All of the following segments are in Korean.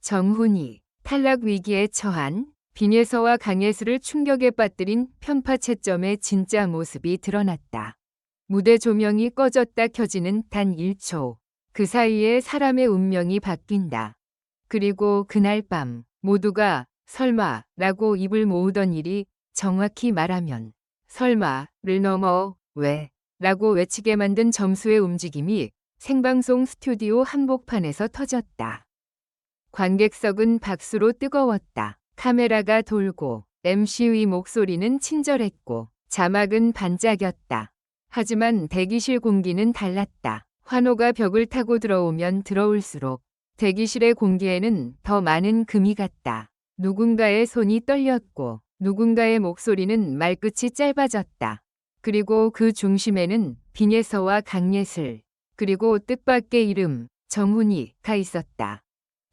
정훈이 탈락 위기에 처한 빈예서와 강예슬을 충격에 빠뜨린 편파 채점의 진짜 모습이 드러났다. 무대 조명이 꺼졌다 켜지는 단 1초. 그 사이에 사람의 운명이 바뀐다. 그리고 그날 밤 모두가 설마 라고 입을 모으던 일이 정확히 말하면 설마를 넘어 왜 라고 외치게 만든 점수의 움직임이 생방송 스튜디오 한복판에서 터졌다. 관객석은 박수로 뜨거웠다. 카메라가 돌고 MC의 목소리는 친절했고 자막은 반짝였다. 하지만 대기실 공기는 달랐다. 환호가 벽을 타고 들어오면 들어올수록 대기실의 공기에는 더 많은 금이 갔다. 누군가의 손이 떨렸고 누군가의 목소리는 말끝이 짧아졌다. 그리고 그 중심에는 빈예서와 강예슬 그리고 뜻밖의 이름 정훈이가 있었다.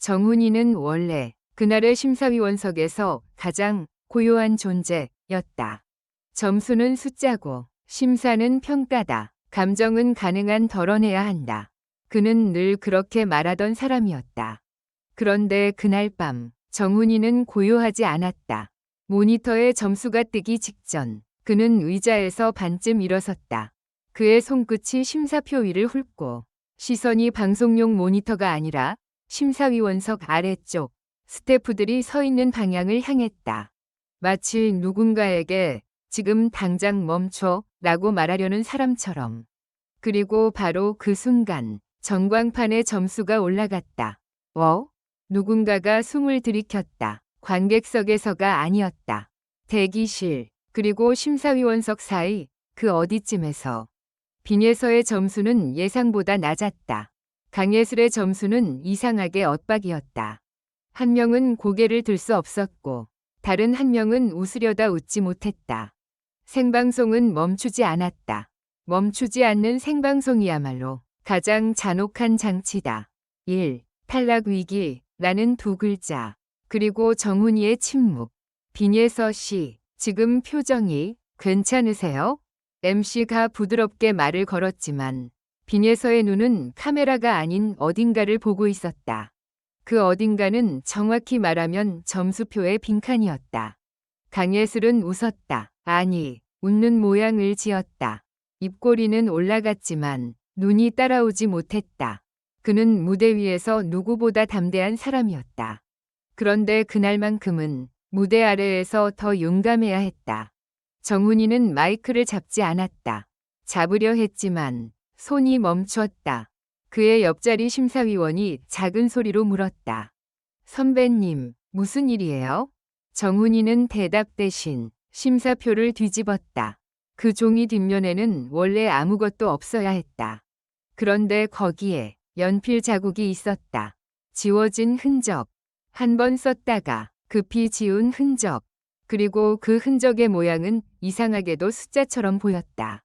정훈이는 원래 그날의 심사위원석에서 가장 고요한 존재였다. 점수는 숫자고 심사는 평가다. 감정은 가능한 덜어내야 한다. 그는 늘 그렇게 말하던 사람이었다. 그런데 그날 밤 정훈이는 고요하지 않았다. 모니터에 점수가 뜨기 직전 그는 의자에서 반쯤 일어섰다. 그의 손끝이 심사표 위를 훑고 시선이 방송용 모니터가 아니라 심사위원석 아래쪽 스태프들이 서 있는 방향을 향했다. 마치 누군가에게 지금 당장 멈춰 라고 말하려는 사람처럼. 그리고 바로 그 순간 전광판에 점수가 올라갔다. 누군가가 숨을 들이켰다. 관객석에서가 아니었다. 대기실 그리고 심사위원석 사이 그 어디쯤에서 빈예서의 점수는 예상보다 낮았다. 강예슬의 점수는 이상하게 엇박이었다. 한 명은 고개를 들 수 없었고 다른 한 명은 웃으려다 웃지 못했다. 생방송은 멈추지 않았다. 멈추지 않는 생방송이야말로 가장 잔혹한 장치다. 1. 탈락 위기라는 두 글자. 그리고 정훈이의 침묵. 빈예서 씨, 지금 표정이 괜찮으세요? MC가 부드럽게 말을 걸었지만 빈예서의 눈은 카메라가 아닌 어딘가를 보고 있었다. 그 어딘가는 정확히 말하면 점수표의 빈칸이었다. 강예슬은 웃었다. 아니, 웃는 모양을 지었다. 입꼬리는 올라갔지만 눈이 따라오지 못했다. 그는 무대 위에서 누구보다 담대한 사람이었다. 그런데 그날만큼은 무대 아래에서 더 용감해야 했다. 정훈이는 마이크를 잡지 않았다. 잡으려 했지만 손이 멈추었다. 그의 옆자리 심사위원이 작은 소리로 물었다. 선배님, 무슨 일이에요? 정훈이는 대답 대신 심사표를 뒤집었다. 그 종이 뒷면에는 원래 아무것도 없어야 했다. 그런데 거기에 연필 자국이 있었다. 지워진 흔적. 한 번 썼다가 급히 지운 흔적. 그리고 그 흔적의 모양은 이상하게도 숫자처럼 보였다.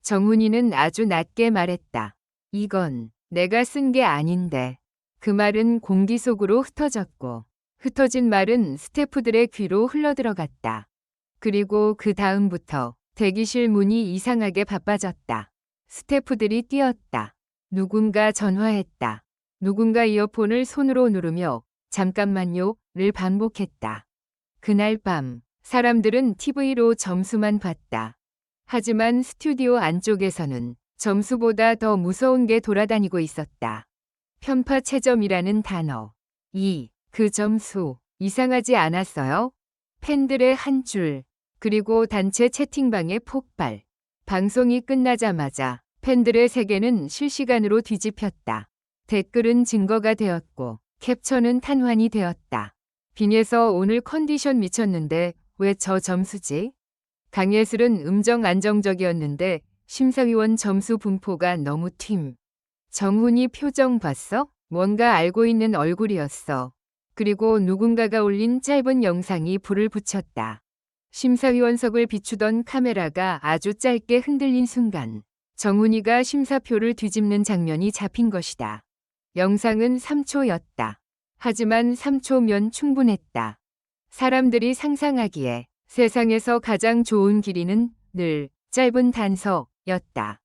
정훈이는 아주 낮게 말했다. 이건 내가 쓴 게 아닌데. 그 말은 공기 속으로 흩어졌고 흩어진 말은 스태프들의 귀로 흘러들어갔다. 그리고 그 다음부터 대기실 문이 이상하게 바빠졌다. 스태프들이 뛰었다. 누군가 전화했다. 누군가 이어폰을 손으로 누르며 잠깐만요를 반복했다. 그날 밤 사람들은 TV로 점수만 봤다. 하지만 스튜디오 안쪽에서는 점수보다 더 무서운 게 돌아다니고 있었다. 편파 채점이라는 단어. 그 점수 이상하지 않았어요? 팬들의 한 줄, 그리고 단체 채팅방의 폭발. 방송이 끝나자마자 팬들의 세계는 실시간으로 뒤집혔다. 댓글은 증거가 되었고 캡처는 탄환이 되었다. 빈예서 오늘 컨디션 미쳤는데 왜 저 점수지? 강예슬은 음정 안정적이었는데 심사위원 점수 분포가 너무 튑. 정훈이 표정 봤어? 뭔가 알고 있는 얼굴이었어. 그리고 누군가가 올린 짧은 영상이 불을 붙였다. 심사위원석을 비추던 카메라가 아주 짧게 흔들린 순간 정훈이가 심사표를 뒤집는 장면이 잡힌 것이다. 영상은 3초였다. 하지만 3초면 충분했다. 사람들이 상상하기에 세상에서 가장 좋은 길이는 늘 짧은 단서였다.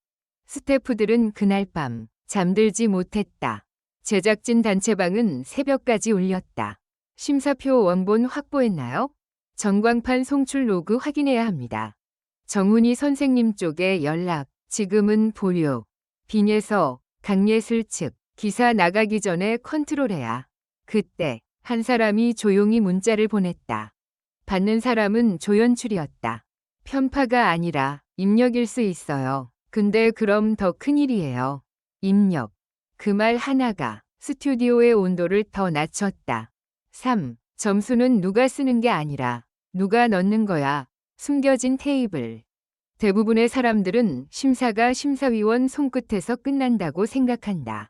스태프들은 그날 밤 잠들지 못했다. 제작진 단체방은 새벽까지 울렸다. 심사표 원본 확보했나요? 전광판 송출 로그 확인해야 합니다. 정훈이 선생님 쪽에 연락, 지금은 보류. 빈예서, 강예슬 측, 기사 나가기 전에 컨트롤해야. 그때 한 사람이 조용히 문자를 보냈다. 받는 사람은 조연출이었다. 편파가 아니라 입력일 수 있어요. 근데 그럼 더 큰일이에요. 입력. 그 말 하나가 스튜디오의 온도를 더 낮췄다. 3. 점수는 누가 쓰는 게 아니라 누가 넣는 거야. 숨겨진 테이블. 대부분의 사람들은 심사가 심사위원 손끝에서 끝난다고 생각한다.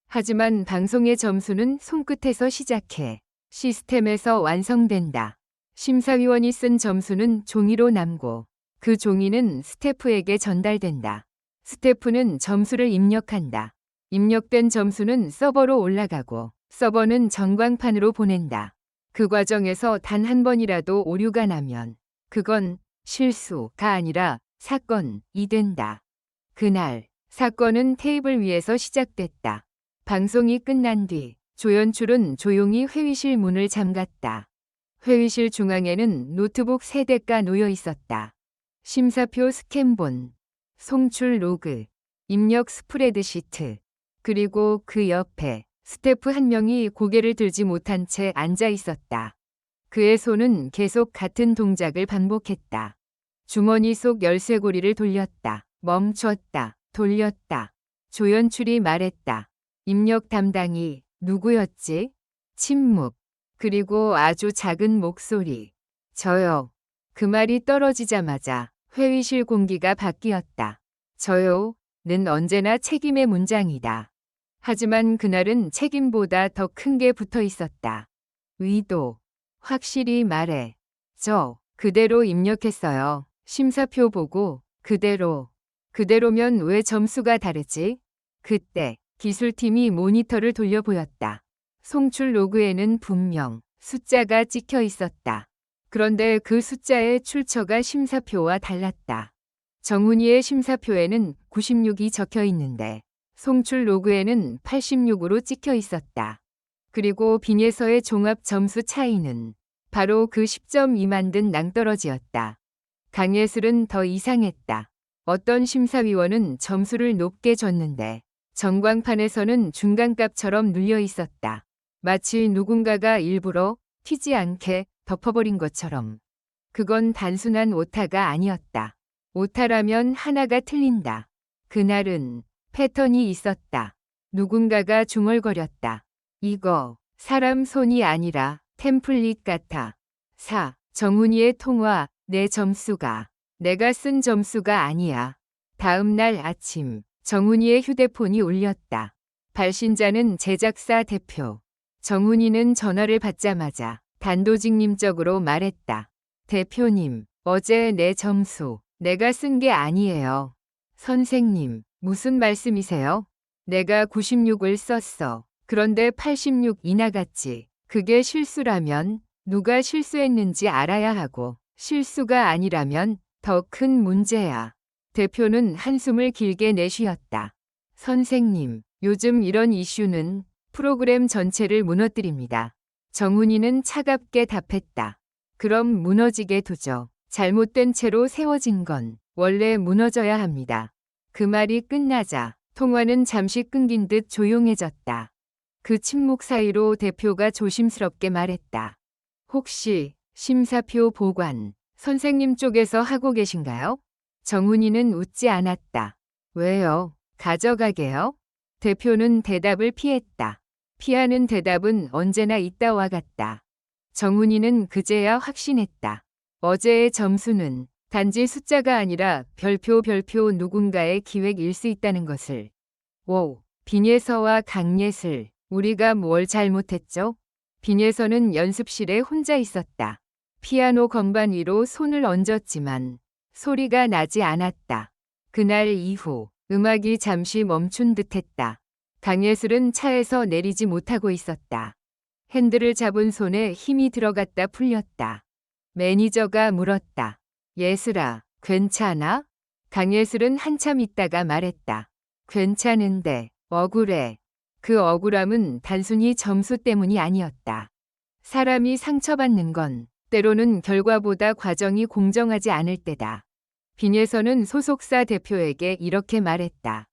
하지만 방송의 점수는 손끝에서 시작해 시스템에서 완성된다. 심사위원이 쓴 점수는 종이로 남고 그 종이는 스태프에게 전달된다. 스태프는 점수를 입력한다. 입력된 점수는 서버로 올라가고 서버는 전광판으로 보낸다. 그 과정에서 단 한 번이라도 오류가 나면 그건 실수가 아니라 사건이 된다. 그날 사건은 테이블 위에서 시작됐다. 방송이 끝난 뒤 조연출은 조용히 회의실 문을 잠갔다. 회의실 중앙에는 노트북 3대가 놓여 있었다. 심사표 스캔본, 송출 로그, 입력 스프레드시트, 그리고 그 옆에 스태프 한 명이 고개를 들지 못한 채 앉아 있었다. 그의 손은 계속 같은 동작을 반복했다. 주머니 속 열쇠고리를 돌렸다. 멈췄다. 돌렸다. 조연출이 말했다. 입력 담당이 누구였지? 침묵. 그리고 아주 작은 목소리. 저요. 그 말이 떨어지자마자 회의실 공기가 바뀌었다. 저요는 언제나 책임의 문장이다. 하지만 그날은 책임보다 더 큰 게 붙어 있었다. 의도. 확실히 말해. 저 그대로 입력했어요. 심사표 보고 그대로. 그대로면 왜 점수가 다르지? 그때 기술팀이 모니터를 돌려 보였다. 송출 로그에는 분명 숫자가 찍혀 있었다. 그런데 그 숫자의 출처가 심사표와 달랐다. 정훈이의 심사표에는 96이 적혀 있는데 송출 로그에는 86으로 찍혀 있었다. 그리고 빈예서의 종합 점수 차이는 바로 그 10점 만든 낭떠러지였다. 강예슬은 더 이상했다. 어떤 심사위원은 점수를 높게 줬는데 전광판에서는 중간값처럼 눌려 있었다. 마치 누군가가 일부러 튀지 않게 덮어버린 것처럼. 그건 단순한 오타가 아니었다. 오타라면 하나가 틀린다. 그날은 패턴이 있었다. 누군가가 중얼거렸다. 이거 사람 손이 아니라 템플릿 같아. 4. 정훈이의 통화. 내 점수가 내가 쓴 점수가 아니야. 다음 날 아침 정훈이의 휴대폰이 울렸다. 발신자는 제작사 대표. 정훈이는 전화를 받자마자 단도직입적으로 말했다. 대표님, 어제 내 점수 내가 쓴 게 아니에요. 선생님, 무슨 말씀이세요? 내가 96을 썼어. 그런데 86이 나갔지. 그게 실수라면 누가 실수했는지 알아야 하고 실수가 아니라면 더 큰 문제야. 대표는 한숨을 길게 내쉬었다. 선생님, 요즘 이런 이슈는 프로그램 전체를 무너뜨립니다. 정훈이는 차갑게 답했다. 그럼 무너지게 두죠. 잘못된 채로 세워진 건 원래 무너져야 합니다. 그 말이 끝나자 통화는 잠시 끊긴 듯 조용해졌다. 그 침묵 사이로 대표가 조심스럽게 말했다. 혹시 심사표 보관 선생님 쪽에서 하고 계신가요? 정훈이는 웃지 않았다. 왜요? 가져가게요? 대표는 대답을 피했다. 피하는 대답은 언제나 있다와 같다. 정훈이는 그제야 확신했다. 어제의 점수는 단지 숫자가 아니라 별표 누군가의 기획일 수 있다는 것을. 오, 빈예서와 강예슬, 우리가 뭘 잘못했죠? 빈예서는 연습실에 혼자 있었다. 피아노 건반 위로 손을 얹었지만 소리가 나지 않았다. 그날 이후 음악이 잠시 멈춘 듯했다. 강예슬은 차에서 내리지 못하고 있었다. 핸들을 잡은 손에 힘이 들어갔다 풀렸다. 매니저가 물었다. 예슬아, 괜찮아? 강예슬은 한참 있다가 말했다. 괜찮은데 억울해. 그 억울함은 단순히 점수 때문이 아니었다. 사람이 상처받는 건 때로는 결과보다 과정이 공정하지 않을 때다. 빈에서는 소속사 대표에게 이렇게 말했다.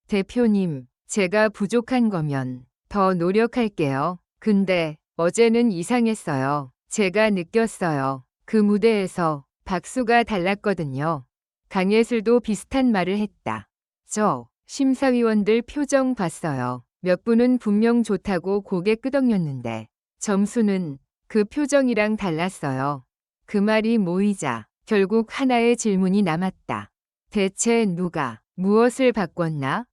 대표님, 제가 부족한 거면 더 노력할게요. 근데 어제는 이상했어요. 제가 느꼈어요. 그 무대에서 박수가 달랐거든요. 강예슬도 비슷한 말을 했다. 저 심사위원들 표정 봤어요. 몇 분은 분명 좋다고 고개 끄덕였는데 점수는 그 표정이랑 달랐어요. 그 말이 모이자 결국 하나의 질문이 남았다. 대체 누가 무엇을 바꿨나?